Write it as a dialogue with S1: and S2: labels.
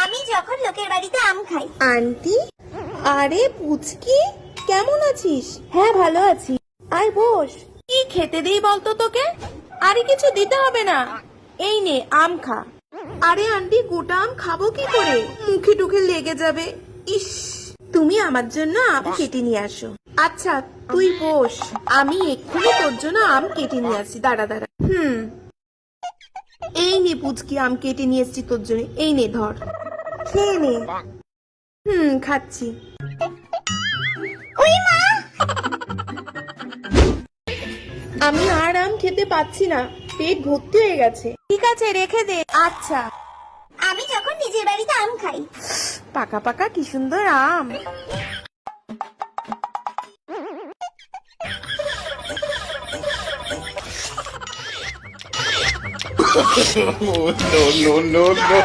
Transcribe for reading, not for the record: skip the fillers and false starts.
S1: আমি যখন লোকের বাড়িতে আম খাই।
S2: আন্টি, আরে পুচকি, কেমন আছিস? হ্যাঁ ভালো আছি, আয় বস। কি খেতে দেই বলতো তোকে? আরে কিছু দিতে হবে না, এই নে আম খা। আরে আন্টি, গোটা আম খাবো কি করে? মুখে টুখে লেগে যাবে। ইস, তুমি আমার জন্য আম কেটে নিয়ে আসো। আচ্ছা তুই বস, আমি এক্ষুনি তোর জন্য আম কেটে নিয়ে আসি, দাঁড়া দাঁড়া। এই নে পুচকি, আম কেটে নিয়ে এসছি তোর জন্য, এই নে ধর, খেয়ে নে। খাচ্ছি। আমি আর আম খেতে পাচ্ছি না, পেট ভর্তি হয়ে গেছে। ঠিক আছে রেখে দে। আচ্ছা।
S1: আমি যখন নিজের বাড়িতে আম খাই।
S2: পাকা পাকা কি সুন্দর আম।
S3: Oh, no, no, no, no.